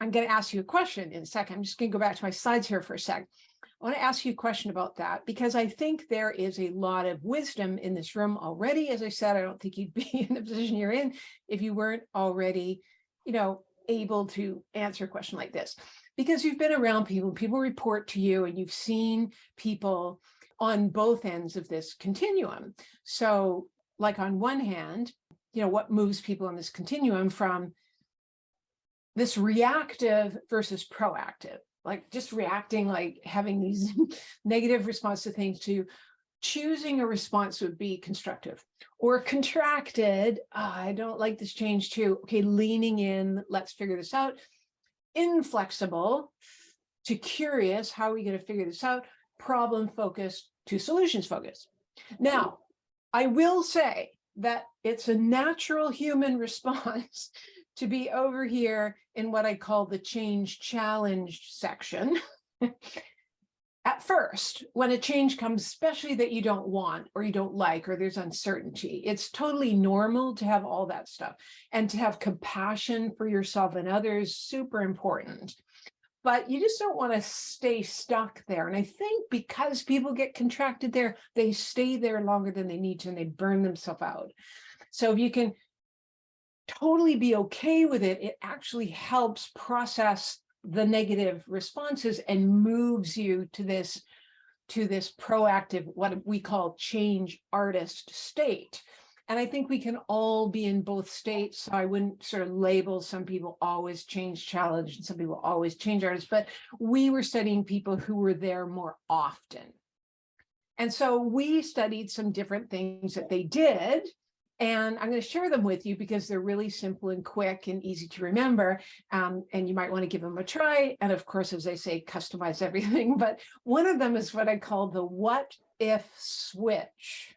I'm going to ask you a question in a second. I'm just going to go back to my slides here for a sec. I want to ask you a question about that because I think there is a lot of wisdom in this room already. As I said, I don't think you'd be in the position you're in if you weren't already, able to answer a question like this, because you've been around people report to you, and you've seen people on both ends of this continuum. So like on one hand, what moves people on this continuum from this reactive versus proactive, like just reacting, like having these negative response to things, to choosing a response would be constructive, or contracted, I don't like this change too. Okay, leaning in, let's figure this out. Inflexible to curious, how are we going to figure this out? Problem focused to solutions focused. Now, I will say that it's a natural human response to be over here in what I call the change challenged section. At first, when a change comes, especially that you don't want or you don't like, or there's uncertainty, it's totally normal to have all that stuff, and to have compassion for yourself and others, super important. But you just don't want to stay stuck there. And I think because people get contracted there, they stay there longer than they need to, and they burn themselves out. So if you can totally be okay with it, it actually helps process the negative responses and moves you to this proactive, what we call change artist state. And I think we can all be in both states. So I wouldn't sort of label some people always change challenge and some people always change artists, but we were studying people who were there more often. And so we studied some different things that they did. And I'm going to share them with you because they're really simple and quick and easy to remember. And you might want to give them a try. And of course, as I say, customize everything. But one of them is what I call the what if switch.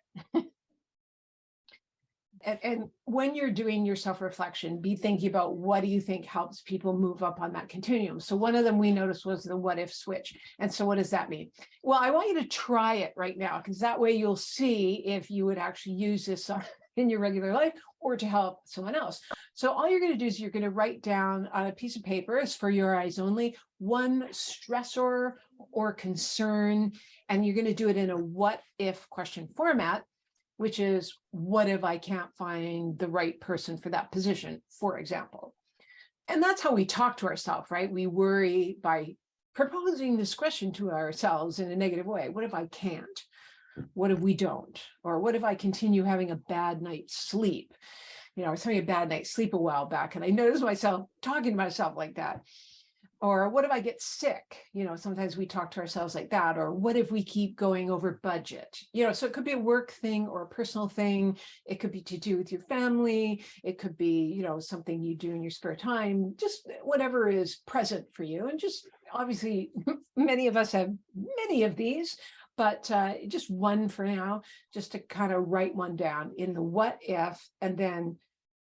And when you're doing your self-reflection, be thinking about what do you think helps people move up on that continuum. So one of them we noticed was the what if switch. And so what does that mean? Well, I want you to try it right now, because that way you'll see if you would actually use this in your regular life or to help someone else. So all you're going to do is you're going to write down on a piece of paper, it's for your eyes only, one stressor or concern, and you're going to do it in a what if question format, which is, what if I can't find the right person for that position, for example. And that's how we talk to ourselves, right? We worry by proposing this question to ourselves in a negative way. What if I can't? What if we don't? Or what if I continue having a bad night's sleep? I was having a bad night's sleep a while back, and I noticed myself talking to myself like that. Or what if I get sick? Sometimes we talk to ourselves like that. Or what if we keep going over budget? So it could be a work thing or a personal thing. It could be to do with your family. It could be, something you do in your spare time, just whatever is present for you. And just obviously, many of us have many of these, but just one for now, just to kind of write one down in the what if, and then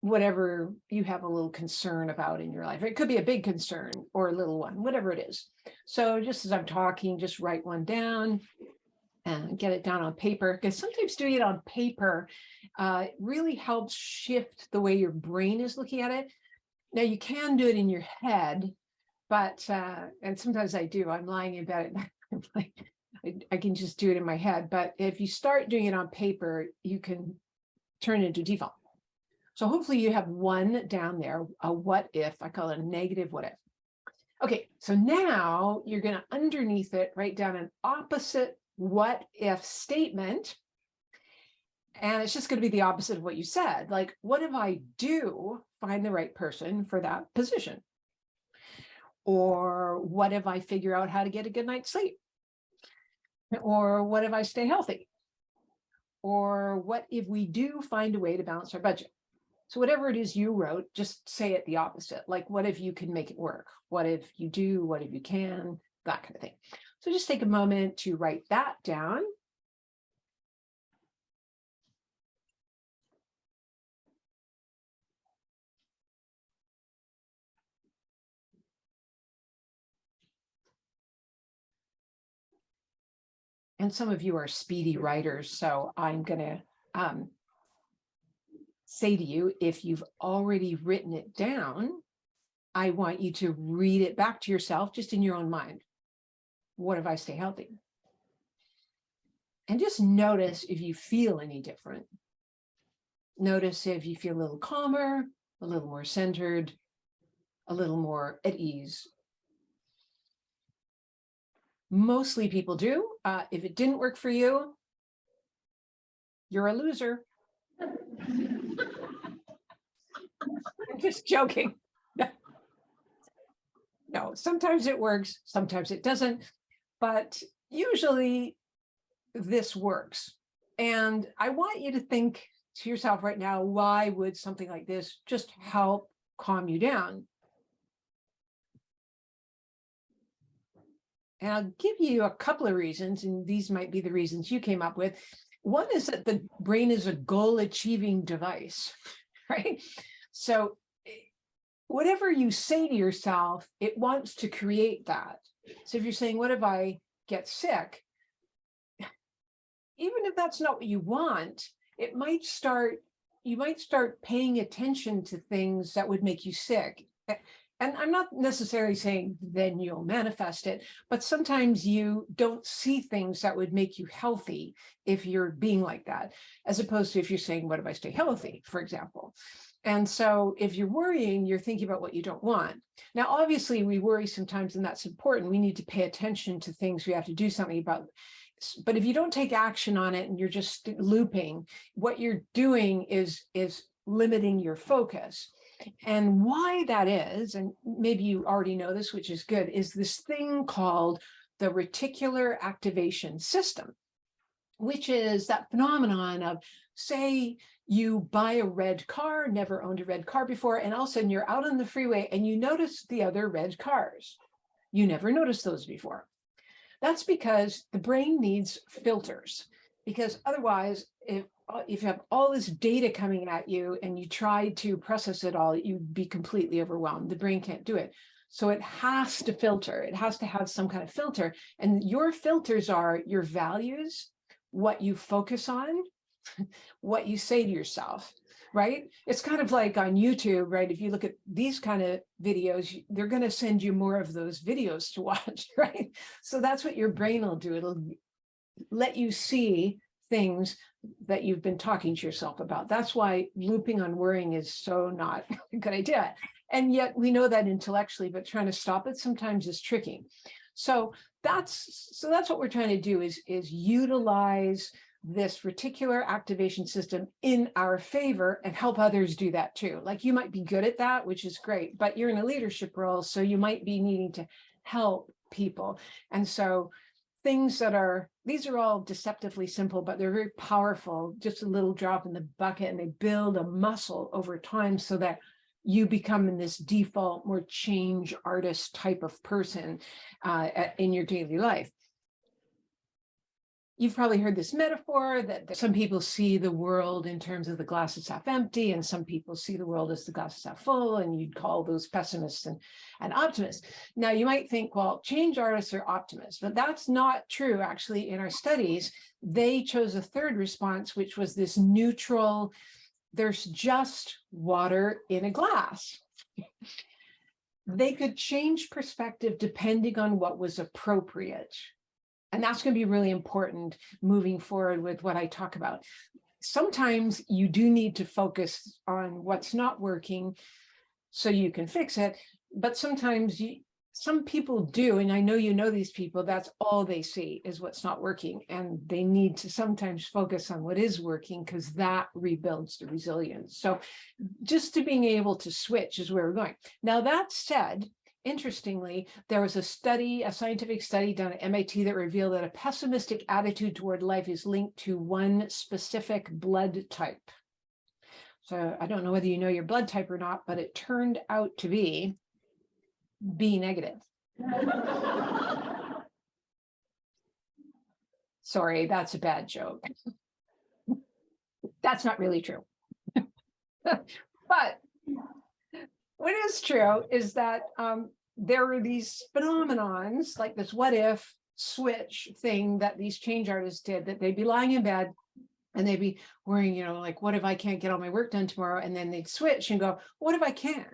whatever you have a little concern about in your life. It could be a big concern or a little one, whatever it is. So just as I'm talking, just write one down and get it down on paper, because sometimes doing it on paper really helps shift the way your brain is looking at it. Now you can do it in your head, but, and sometimes I do, I'm lying in bed at night, I can just do it in my head. But if you start doing it on paper, you can turn it into default. So hopefully you have one down there, a what if, I call it a negative what if. Okay, so now you're going to underneath it write down an opposite what if statement. And it's just going to be the opposite of what you said. Like, what if I do find the right person for that position? Or what if I figure out how to get a good night's sleep? Or what if I stay healthy? Or what if we do find a way to balance our budget? So whatever it is you wrote, just say it the opposite. Like, what if you can make it work? What if you do? What if you can? That kind of thing. So just take a moment to write that down. And some of you are speedy writers, so I'm going to say to you, if you've already written it down, I want you to read it back to yourself, just in your own mind. What if I stay healthy? And just notice if you feel any different. Notice if you feel a little calmer, a little more centered, a little more at ease. Mostly people do. If it didn't work for you, you're a loser. I'm just joking. No, sometimes it works, sometimes it doesn't, but usually this works. And I want you to think to yourself right now, why would something like this just help calm you down? And I'll give you a couple of reasons, and these might be the reasons you came up with. One is that the brain is a goal-achieving device, right? So whatever you say to yourself, it wants to create that. So if you're saying, what if I get sick? Even if that's not what you want, you might start paying attention to things that would make you sick. And I'm not necessarily saying then you'll manifest it, but sometimes you don't see things that would make you healthy if you're being like that, as opposed to if you're saying, what if I stay healthy, for example. And so if you're worrying, you're thinking about what you don't want. Now, obviously, we worry sometimes, and that's important. We need to pay attention to things we have to do something about. But if you don't take action on it and you're just looping, what you're doing is limiting your focus. And why that is, and maybe you already know this, which is good, is this thing called the reticular activation system, which is that phenomenon of, say, you buy a red car, never owned a red car before, and all of a sudden you're out on the freeway and you notice the other red cars. You never noticed those before. That's because the brain needs filters, because otherwise, if you have all this data coming at you and you try to process it all, you'd be completely overwhelmed. The brain can't do it. So it has to filter. It has to have some kind of filter. And your filters are your values, what you focus on, what you say to yourself, right? It's kind of like on YouTube, right? If you look at these kind of videos, they're going to send you more of those videos to watch, right? So that's what your brain will do. It'll let you see things that you've been talking to yourself about. That's why looping on worrying is so not a good idea. And yet we know that intellectually, but trying to stop it sometimes is tricky. So that's what we're trying to do is utilize this reticular activation system in our favor and help others do that too. Like you might be good at that, which is great, but you're in a leadership role, so you might be needing to help people. And so these are all deceptively simple, but they're very powerful, just a little drop in the bucket, and they build a muscle over time so that you become in this default, more change artist type of person in your daily life. You've probably heard this metaphor that some people see the world in terms of the glass is half empty, and some people see the world as the glass is half full, and you'd call those pessimists and optimists. Now, you might think, well, change artists are optimists, but that's not true. Actually, in our studies, they chose a third response, which was this neutral, there's just water in a glass. They could change perspective depending on what was appropriate. And that's going to be really important moving forward with what I talk about. Sometimes you do need to focus on what's not working so you can fix it. But sometimes some people do, and I know you know these people, that's all they see is what's not working. And they need to sometimes focus on what is working because that rebuilds the resilience. So just to being able to switch is where we're going. Now, that said, interestingly, there was a scientific study done at MIT that revealed that a pessimistic attitude toward life is linked to one specific blood type. So I don't know whether you know your blood type or not, but it turned out to be B negative. Sorry, that's a bad joke. That's not really true. But what is true is that there are these phenomenons like this what if switch thing that these change artists did, that they'd be lying in bed and they'd be worrying, like, what if I can't get all my work done tomorrow? And then they'd switch and go, what if I can?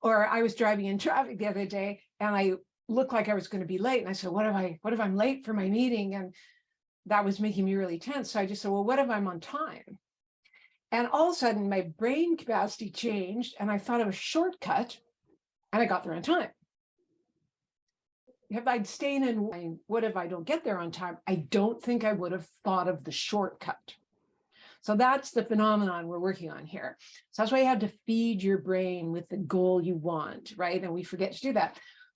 Or I was driving in traffic the other day and I looked like I was going to be late. And I said, what if I'm late for my meeting? And that was making me really tense. So I just said, well, what if I'm on time? And all of a sudden my brain capacity changed and I thought of a shortcut and I got there on time. If I'd stayed in, what if I don't get there on time? I don't think I would have thought of the shortcut. So that's the phenomenon we're working on here. So that's why you have to feed your brain with the goal you want, right? And we forget to do that.